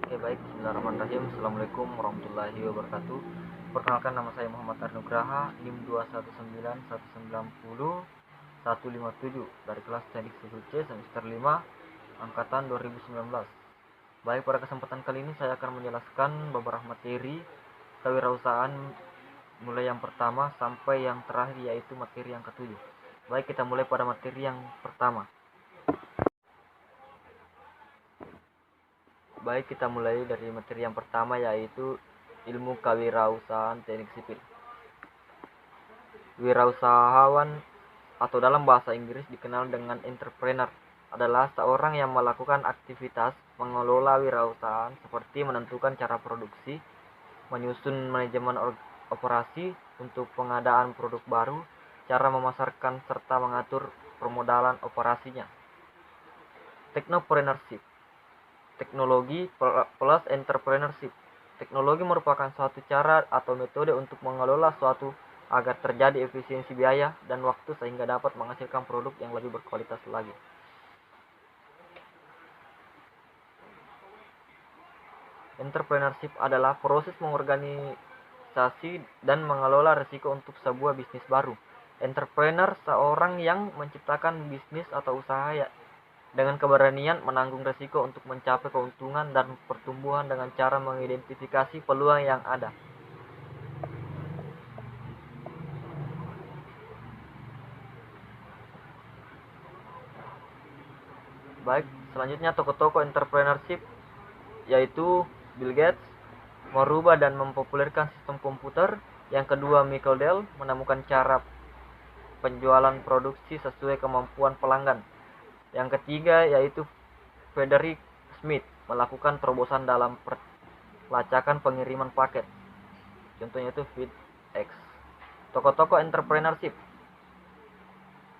Oke, baik. Bismillahirrahmanirrahim. Assalamualaikum warahmatullahi wabarakatuh. Perkenalkan, nama saya Muhammad Arnugraha, NIM 2191190 dari kelas Teknik Sipil C semester 5 angkatan 2019. Baik, pada kesempatan kali ini saya akan menjelaskan beberapa materi kewirausahaan mulai yang pertama sampai yang terakhir, yaitu materi yang ketujuh. Baik, kita mulai pada materi yang pertama. Baik, kita mulai dari materi yang pertama, yaitu ilmu kewirausahaan teknik sipil. Wirausahawan atau dalam bahasa Inggris dikenal dengan entrepreneur adalah seorang yang melakukan aktivitas mengelola wirausahaan seperti menentukan cara produksi, menyusun manajemen operasi untuk pengadaan produk baru, cara memasarkan serta mengatur permodalan operasinya. Technopreneurship. Teknologi plus entrepreneurship. Teknologi merupakan suatu cara atau metode untuk mengelola suatu agar terjadi efisiensi biaya dan waktu sehingga dapat menghasilkan produk yang lebih berkualitas lagi. Entrepreneurship adalah proses mengorganisasi dan mengelola risiko untuk sebuah bisnis baru. Entrepreneur seorang yang menciptakan bisnis atau usaha dengan keberanian menanggung risiko untuk mencapai keuntungan dan pertumbuhan dengan cara mengidentifikasi peluang yang ada. Baik, selanjutnya tokoh-tokoh entrepreneurship yaitu Bill Gates merubah dan mempopulerkan sistem komputer. Yang kedua, Michael Dell menemukan cara penjualan produksi sesuai kemampuan pelanggan. Yang ketiga yaitu Frederick Smith melakukan terobosan dalam pelacakan pengiriman paket. Contohnya itu FedEx. Tokoh-tokoh entrepreneurship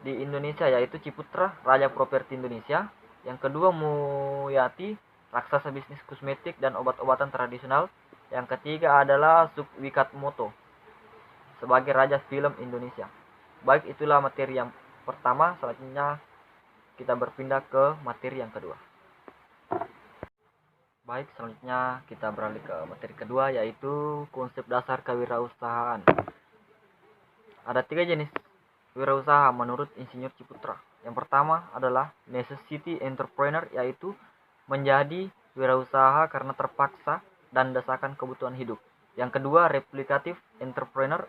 di Indonesia yaitu Ciputra, Raja Properti Indonesia. Yang kedua, Muyati, raksasa bisnis kosmetik dan obat-obatan tradisional. Yang ketiga adalah Subwikatmoto sebagai raja film Indonesia. Baik, itulah materi yang pertama. Selanjutnya kita berpindah ke materi yang kedua. Baik, selanjutnya kita beralih ke materi kedua, yaitu konsep dasar kewirausahaan. Ada 3 jenis wirausaha menurut Insinyur Ciputra. Yang pertama adalah necessity entrepreneur, yaitu menjadi wirausaha karena terpaksa dan desakan kebutuhan hidup. Yang kedua, replicative entrepreneur,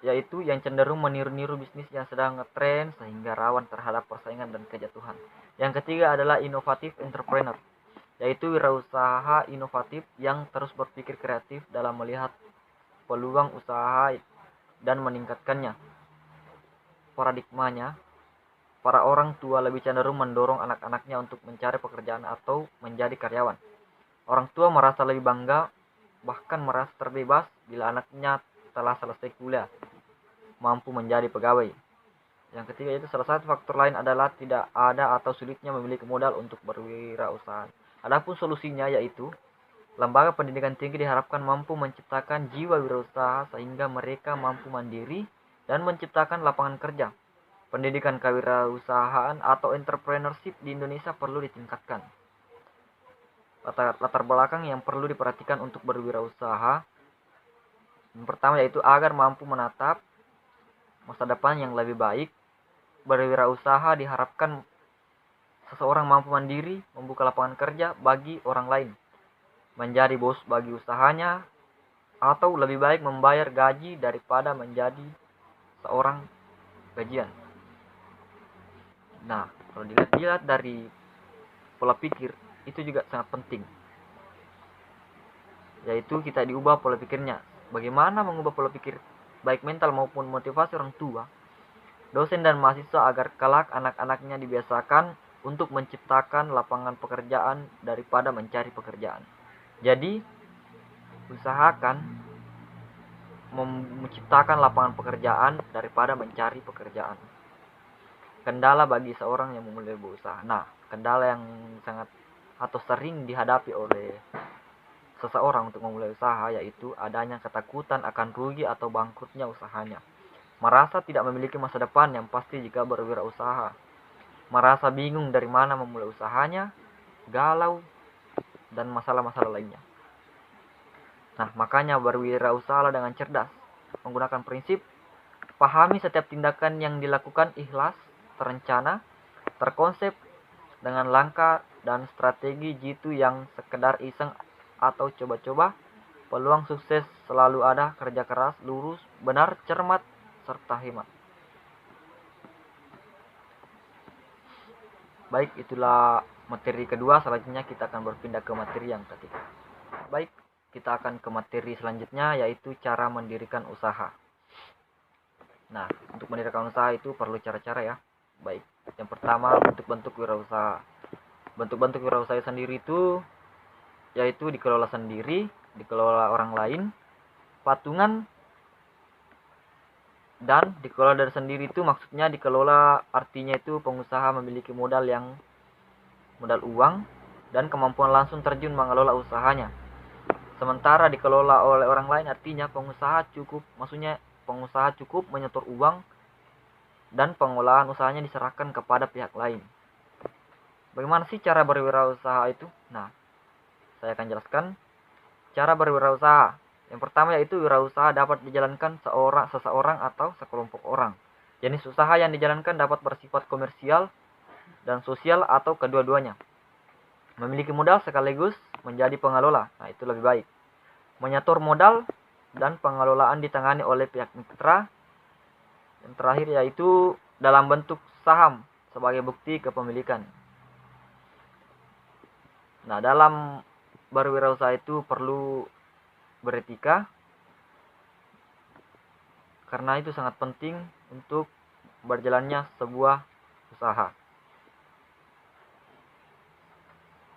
yaitu yang cenderung meniru-niru bisnis yang sedang ngetren sehingga rawan terhadap persaingan dan kejatuhan. Yang ketiga adalah innovative entrepreneur, yaitu wirausaha inovatif yang terus berpikir kreatif dalam melihat peluang usaha dan meningkatkannya. Paradigmanya, para orang tua lebih cenderung mendorong anak-anaknya untuk mencari pekerjaan atau menjadi karyawan. Orang tua merasa lebih bangga, bahkan merasa terbebas bila anaknya telah selesai kuliah, mampu menjadi pegawai. Yang ketiga itu salah satu faktor lain adalah tidak ada atau sulitnya memiliki modal untuk berwirausaha. Adapun solusinya yaitu lembaga pendidikan tinggi diharapkan mampu menciptakan jiwa wirausaha sehingga mereka mampu mandiri dan menciptakan lapangan kerja. Pendidikan kewirausahaan atau entrepreneurship di Indonesia perlu ditingkatkan. Latar belakang yang perlu diperhatikan untuk berwirausaha. Yang pertama yaitu agar mampu menatap masa depan yang lebih baik. Berwirausaha diharapkan seseorang mampu mandiri, membuka lapangan kerja bagi orang lain, menjadi bos bagi usahanya, atau lebih baik membayar gaji daripada menjadi seorang gajian. Nah, kalau dilihat dari pola pikir, itu juga sangat penting, yaitu kita diubah pola pikirnya. Bagaimana mengubah pola pikir baik mental maupun motivasi orang tua, dosen dan mahasiswa agar kelak anak-anaknya dibiasakan untuk menciptakan lapangan pekerjaan daripada mencari pekerjaan. Jadi, usahakan menciptakan lapangan pekerjaan daripada mencari pekerjaan. Kendala bagi seorang yang memulai berusaha. Nah, kendala yang sangat atau sering dihadapi oleh seseorang untuk memulai usaha yaitu adanya ketakutan akan rugi atau bangkrutnya usahanya. Merasa tidak memiliki masa depan yang pasti jika berwirausaha. Merasa bingung dari mana memulai usahanya, galau, dan masalah-masalah lainnya. Nah, makanya berwirausaha dengan cerdas, menggunakan prinsip pahami setiap tindakan yang dilakukan ikhlas, terencana, terkonsep dengan langkah dan strategi jitu yang sekedar iseng atau coba-coba. Peluang sukses selalu ada, kerja keras, lurus, benar, cermat, serta hemat. Baik, itulah materi kedua. Selanjutnya kita akan berpindah ke materi yang ketiga. Baik, kita akan ke materi selanjutnya, yaitu cara mendirikan usaha. Nah, untuk mendirikan usaha itu perlu cara-cara ya. Baik, yang pertama bentuk-bentuk wirausaha. Bentuk-bentuk wirausaha sendiri itu yaitu dikelola sendiri, dikelola orang lain, patungan, dan dikelola dari sendiri itu maksudnya dikelola artinya itu pengusaha memiliki modal uang dan kemampuan langsung terjun mengelola usahanya. Sementara dikelola oleh orang lain artinya pengusaha cukup menyetor uang dan pengolahan usahanya diserahkan kepada pihak lain. Bagaimana sih cara berwirausaha itu? Nah, saya akan jelaskan cara berwirausaha. Yang pertama yaitu wirausaha dapat dijalankan seseorang atau sekelompok orang. Jenis usaha yang dijalankan dapat bersifat komersial dan sosial atau kedua-duanya. Memiliki modal sekaligus menjadi pengelola. Nah, itu lebih baik. Menyetor modal dan pengelolaan ditangani oleh pihak mitra. Yang terakhir yaitu dalam bentuk saham sebagai bukti kepemilikan. Nah, dalam berwirausaha itu perlu beretika, karena itu sangat penting untuk berjalannya sebuah usaha.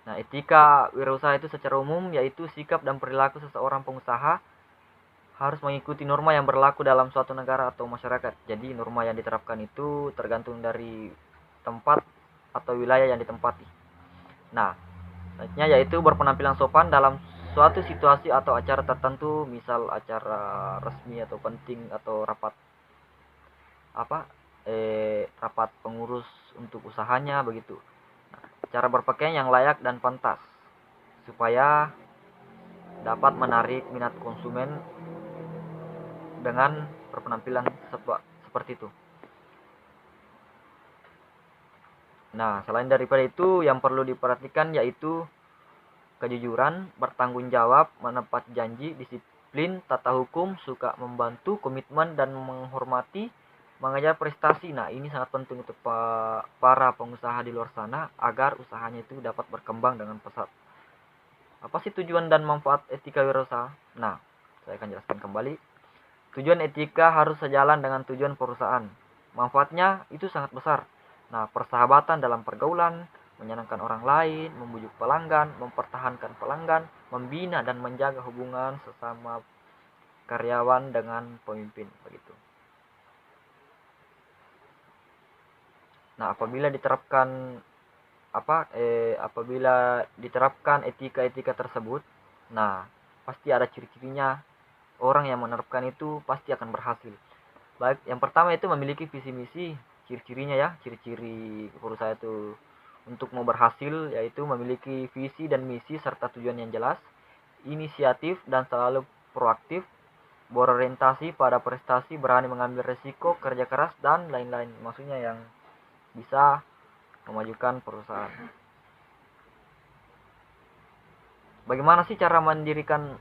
Nah, etika wirausaha itu secara umum yaitu sikap dan perilaku seseorang pengusaha harus mengikuti norma yang berlaku dalam suatu negara atau masyarakat. Jadi norma yang diterapkan itu tergantung dari tempat atau wilayah yang ditempati. Nah, selanjutnya yaitu berpenampilan sopan dalam suatu situasi atau acara tertentu, misal acara resmi atau penting atau rapat pengurus untuk usahanya begitu. Nah, cara berpakaian yang layak dan pantas supaya dapat menarik minat konsumen dengan berpenampilan seperti itu. Nah, selain daripada itu yang perlu diperhatikan yaitu kejujuran, bertanggung jawab, menepati janji, disiplin, tata hukum, suka membantu, komitmen dan menghormati, mengejar prestasi. Nah, ini sangat penting untuk para pengusaha di luar sana agar usahanya itu dapat berkembang dengan pesat. Apa sih tujuan dan manfaat etika wirausaha? Nah, saya akan jelaskan kembali. Tujuan etika harus sejalan dengan tujuan perusahaan. Manfaatnya itu sangat besar. Nah, persahabatan dalam pergaulan, menyenangkan orang lain, membujuk pelanggan, mempertahankan pelanggan, membina dan menjaga hubungan sesama karyawan dengan pemimpin begitu. Nah, apabila diterapkan etika-etika tersebut, nah pasti ada ciri-cirinya. Orang yang menerapkan itu pasti akan berhasil. Baik, yang pertama itu memiliki visi misi. Ciri-cirinya ya, ciri-ciri perusahaan itu untuk mau berhasil yaitu memiliki visi dan misi serta tujuan yang jelas, inisiatif dan selalu proaktif, berorientasi pada prestasi, berani mengambil resiko, kerja keras dan lain-lain. Maksudnya yang bisa memajukan perusahaan. Bagaimana sih cara mendirikan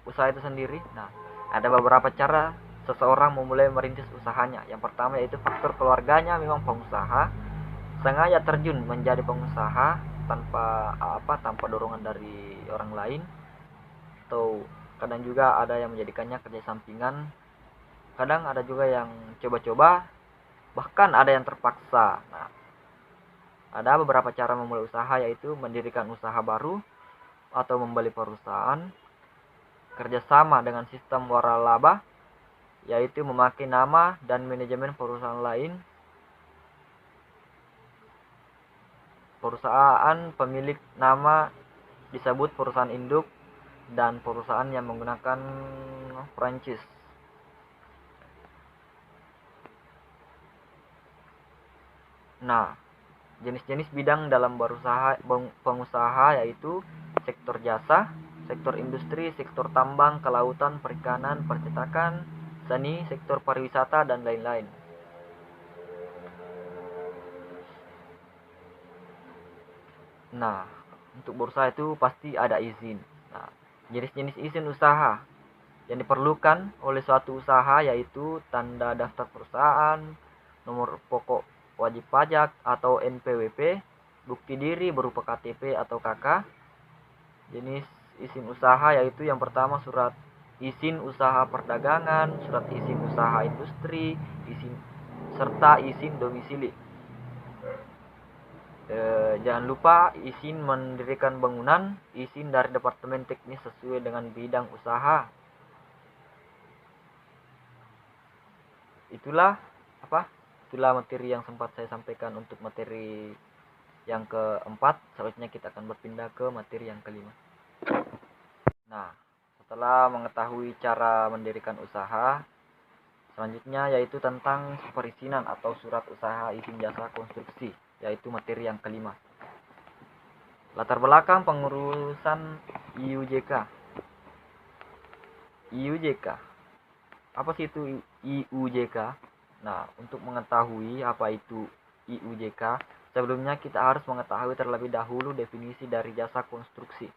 usaha itu sendiri? Nah, ada beberapa cara seseorang memulai merintis usahanya. Yang pertama yaitu faktor keluarganya memang pengusaha, sengaja terjun menjadi pengusaha tanpa dorongan dari orang lain, atau kadang juga ada yang menjadikannya kerja sampingan, kadang ada juga yang coba-coba, bahkan ada yang terpaksa. Nah, ada beberapa cara memulai usaha yaitu mendirikan usaha baru atau membeli perusahaan, kerjasama dengan sistem waralaba yaitu memakai nama dan manajemen perusahaan lain, perusahaan pemilik nama disebut perusahaan induk, dan perusahaan yang menggunakan franchise. Nah, jenis-jenis bidang dalam pengusaha yaitu sektor jasa, sektor industri, sektor tambang, kelautan, perikanan, percetakan, seni, sektor pariwisata, dan lain-lain. Nah, untuk berusaha itu pasti ada izin. Nah, jenis-jenis izin usaha yang diperlukan oleh suatu usaha yaitu tanda daftar perusahaan, nomor pokok wajib pajak atau NPWP, bukti diri berupa KTP atau KK. Jenis izin usaha yaitu yang pertama surat izin usaha perdagangan, surat izin usaha industri, izin serta izin domisili. Jangan lupa izin mendirikan bangunan, izin dari Departemen Teknis sesuai dengan bidang usaha. Itulah materi yang sempat saya sampaikan untuk materi yang keempat. Selanjutnya kita akan berpindah ke materi yang kelima. Nah, setelah mengetahui cara mendirikan usaha, selanjutnya yaitu tentang perizinan atau surat usaha izin jasa konstruksi, yaitu materi yang kelima. Latar belakang pengurusan IUJK. Apa sih itu IUJK? Nah, untuk mengetahui apa itu IUJK, sebelumnya kita harus mengetahui terlebih dahulu definisi dari jasa konstruksi.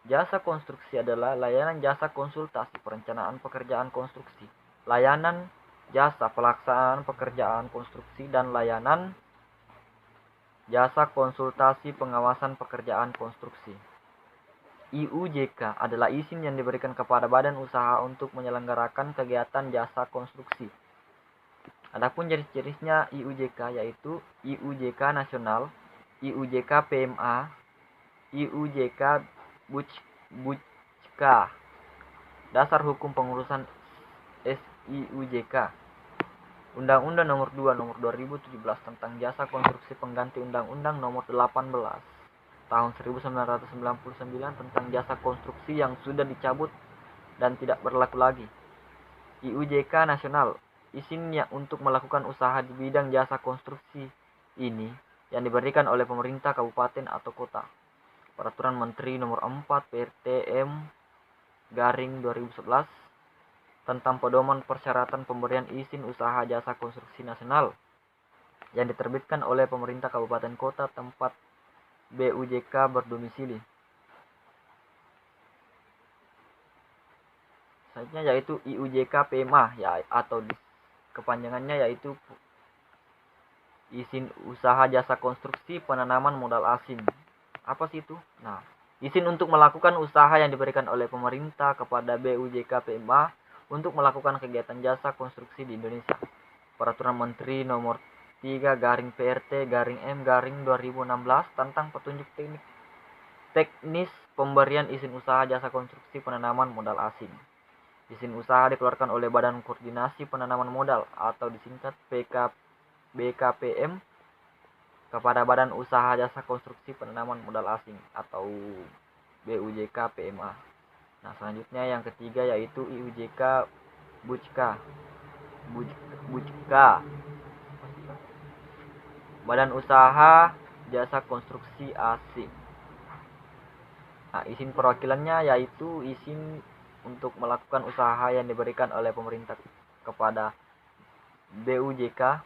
Jasa konstruksi adalah layanan jasa konsultasi perencanaan pekerjaan konstruksi, layanan jasa pelaksanaan pekerjaan konstruksi, dan layanan jasa konsultasi pengawasan pekerjaan konstruksi. IUJK adalah izin yang diberikan kepada badan usaha untuk menyelenggarakan kegiatan jasa konstruksi. Adapun jenis-jenisnya IUJK yaitu IUJK nasional, IUJK PMA, IUJK Buchka. Dasar hukum pengurusan SIUJK. Undang-Undang Nomor 2 Nomor 2017 tentang Jasa Konstruksi pengganti Undang-Undang Nomor 18 Tahun 1999 tentang jasa konstruksi yang sudah dicabut dan tidak berlaku lagi. IUJK nasional, izinnya untuk melakukan usaha di bidang jasa konstruksi ini yang diberikan oleh pemerintah kabupaten atau kota. Peraturan Menteri Nomor 4 PRTM/2011 tentang pedoman persyaratan pemberian izin usaha jasa konstruksi nasional yang diterbitkan oleh pemerintah kabupaten kota tempat BUJK berdomisili. Selanjutnya yaitu IUJK PMA ya, atau kepanjangannya yaitu izin usaha jasa konstruksi penanaman modal asing. Apa sih itu? Nah, izin untuk melakukan usaha yang diberikan oleh pemerintah kepada BUJK PMA untuk melakukan kegiatan jasa konstruksi di Indonesia. Peraturan Menteri Nomor 3/PRT/M/2016 tentang petunjuk teknis pemberian izin usaha jasa konstruksi penanaman modal asing. Izin usaha dikeluarkan oleh Badan Koordinasi Penanaman Modal atau disingkat BKPM kepada Badan Usaha Jasa Konstruksi Penanaman Modal Asing atau BUJK PMA. Nah, selanjutnya yang ketiga yaitu IUJK Buchka. Badan Usaha Jasa Konstruksi Asing. Nah, izin perwakilannya yaitu izin untuk melakukan usaha yang diberikan oleh pemerintah kepada BUJK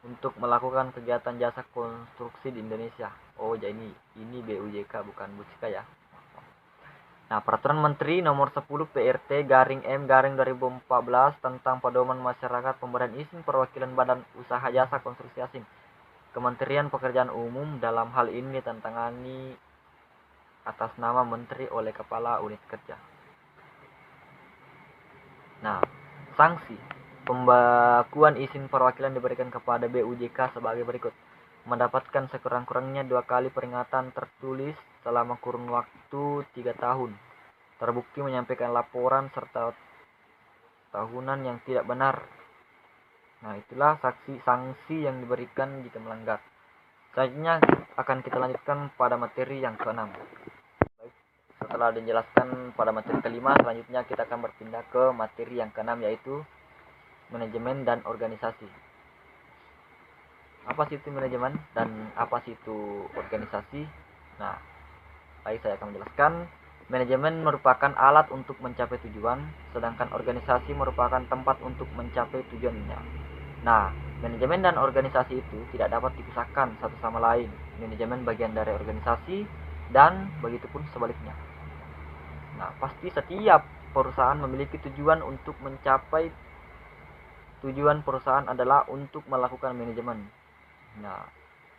untuk melakukan kegiatan jasa konstruksi di Indonesia. Oh, jadi ini BUJK bukan Buchka ya. Nah, Peraturan Menteri Nomor 10 PRT/M/2014 tentang pedoman masyarakat pemberian izin perwakilan badan usaha jasa konstruksi asing. Kementerian Pekerjaan Umum dalam hal ini ditantangani atas nama menteri oleh kepala unit kerja. Nah, sanksi pembekuan izin perwakilan diberikan kepada BUJK sebagai berikut. Mendapatkan sekurang-kurangnya 2 kali peringatan tertulis selama kurun waktu 3 tahun. Terbukti menyampaikan laporan serta tahunan yang tidak benar. Nah, itulah sanksi yang diberikan jika melanggar. Selanjutnya akan kita lanjutkan pada materi yang ke-6. Baik, setelah dijelaskan pada materi kelima, selanjutnya kita akan berpindah ke materi yang ke-6 yaitu manajemen dan organisasi. Apa sih itu manajemen dan apa sih itu organisasi? Nah, baik, saya akan menjelaskan. Manajemen merupakan alat untuk mencapai tujuan, sedangkan organisasi merupakan tempat untuk mencapai tujuannya. Nah, manajemen dan organisasi itu tidak dapat dipisahkan satu sama lain. Manajemen bagian dari organisasi dan begitupun sebaliknya. Nah, pasti setiap perusahaan memiliki tujuan untuk mencapai tujuan perusahaan adalah untuk melakukan manajemen. Nah,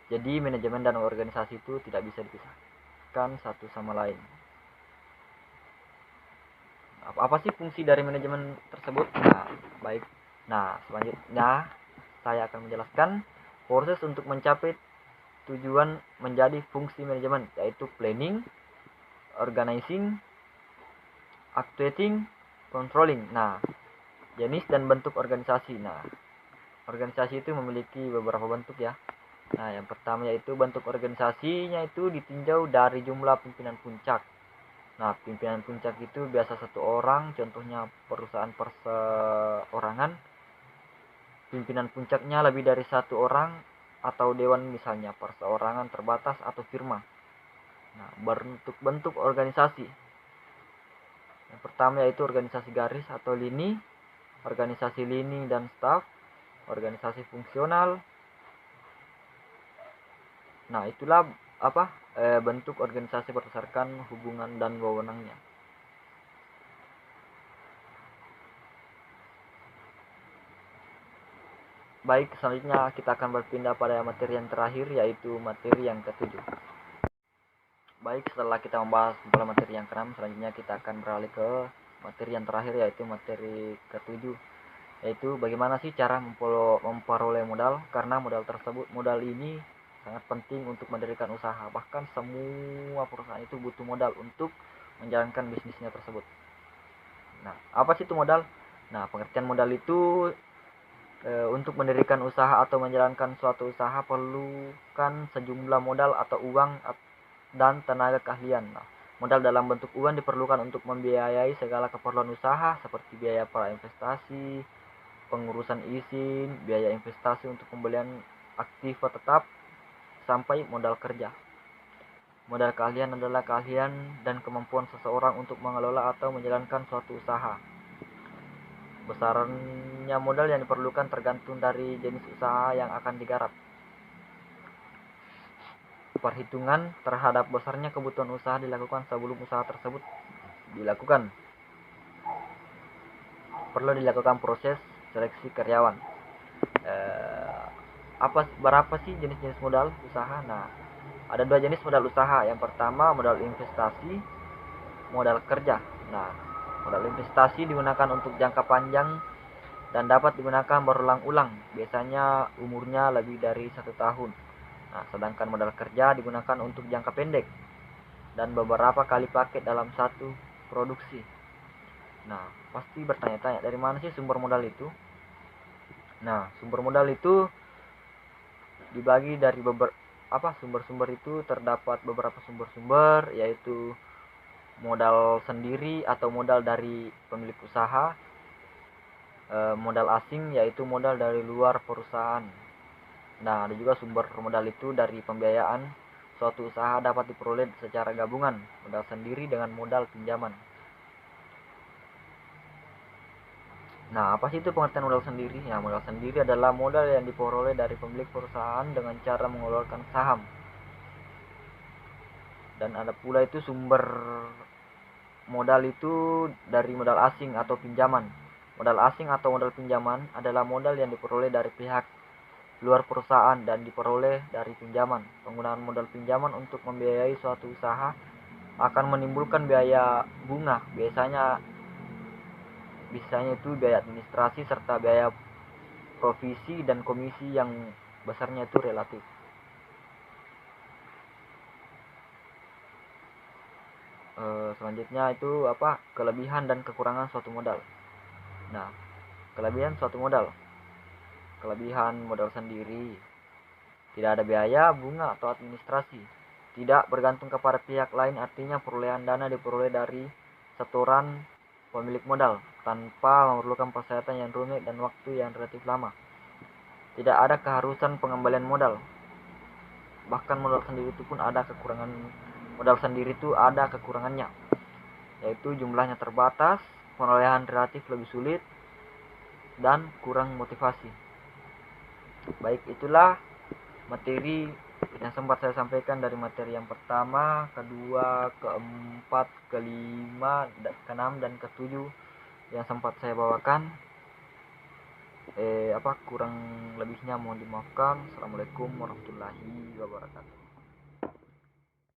jadi manajemen dan organisasi itu tidak bisa dipisahkan satu sama lain. Apa sih fungsi dari manajemen tersebut? Nah, baik. Nah, selanjutnya saya akan menjelaskan proses untuk mencapai tujuan menjadi fungsi manajemen, yaitu planning, organizing, actuating, controlling. Nah, jenis dan bentuk organisasi. Nah, organisasi itu memiliki beberapa bentuk ya. Nah, yang pertama yaitu bentuk organisasinya itu ditinjau dari jumlah pimpinan puncak. Nah, pimpinan puncak itu biasa satu orang, contohnya perusahaan perseorangan. Pimpinan puncaknya lebih dari satu orang atau dewan, misalnya perseorangan terbatas atau firma. Nah, bentuk-bentuk organisasi. Yang pertama yaitu organisasi garis atau lini, organisasi lini dan staf, organisasi fungsional. Nah, itulah bentuk organisasi berdasarkan hubungan dan wewenangnya. Baik, selanjutnya kita akan berpindah pada materi yang terakhir, yaitu materi yang ketujuh. Baik, setelah kita membahas pola materi yang keenam, selanjutnya kita akan beralih ke materi yang terakhir, yaitu materi ketujuh, yaitu bagaimana sih cara memperoleh modal. Karena modal ini sangat penting untuk mendirikan usaha. Bahkan semua perusahaan itu butuh modal untuk menjalankan bisnisnya tersebut. Nah, apa sih itu modal? Nah, pengertian modal itu untuk mendirikan usaha atau menjalankan suatu usaha perlukan sejumlah modal atau uang dan tenaga keahlian. Nah, modal dalam bentuk uang diperlukan untuk membiayai segala keperluan usaha seperti biaya prainvestasi, pengurusan izin, biaya investasi untuk pembelian aktiva tetap, sampai modal kerja. Modal keahlian adalah keahlian dan kemampuan seseorang untuk mengelola atau menjalankan suatu usaha. Besarnya modal yang diperlukan tergantung dari jenis usaha yang akan digarap. Perhitungan terhadap besarnya kebutuhan usaha dilakukan sebelum usaha tersebut dilakukan. Perlu dilakukan proses seleksi karyawan. Berapa sih jenis-jenis modal usaha? Nah, ada dua jenis modal usaha. Yang pertama modal investasi, modal kerja. Nah, modal investasi digunakan untuk jangka panjang dan dapat digunakan berulang-ulang, biasanya umurnya lebih dari 1 tahun. Nah, sedangkan modal kerja digunakan untuk jangka pendek dan beberapa kali pakai dalam satu produksi. Nah, pasti bertanya-tanya, dari mana sih sumber modal itu? Nah, sumber modal itu dibagi dari sumber-sumber itu terdapat beberapa sumber-sumber, yaitu modal sendiri atau modal dari pemilik usaha, modal asing yaitu modal dari luar perusahaan. Nah, ada juga sumber modal itu dari pembiayaan. Suatu usaha dapat diperoleh secara gabungan, modal sendiri dengan modal pinjaman. Nah, apa sih itu pengertian modal sendiri? Ya, modal sendiri adalah modal yang diperoleh dari pemilik perusahaan dengan cara mengeluarkan saham. Dan ada pula itu sumber modal itu dari modal asing atau pinjaman. Modal asing atau modal pinjaman adalah modal yang diperoleh dari pihak luar perusahaan dan diperoleh dari pinjaman. Penggunaan modal pinjaman untuk membiayai suatu usaha akan menimbulkan biaya bunga, biasanya itu biaya administrasi serta biaya provisi dan komisi yang besarnya itu relatif. Selanjutnya itu kelebihan dan kekurangan suatu modal. Nah, kelebihan suatu modal. Kelebihan modal sendiri: tidak ada biaya bunga atau administrasi, tidak bergantung kepada pihak lain, artinya perolehan dana diperoleh dari setoran pemilik modal tanpa memerlukan persyaratan yang rumit dan waktu yang relatif lama. Tidak ada keharusan pengembalian modal. Bahkan modal sendiri itu pun ada kekurangan. Modal sendiri itu ada kekurangannya, yaitu jumlahnya terbatas, perolehan relatif lebih sulit, dan kurang motivasi. Baik, itulah materi yang sempat saya sampaikan dari materi yang pertama, kedua, keempat, kelima, keenam, dan ketujuh yang sempat saya bawakan. Kurang lebihnya mohon dimaafkan. Assalamualaikum warahmatullahi wabarakatuh.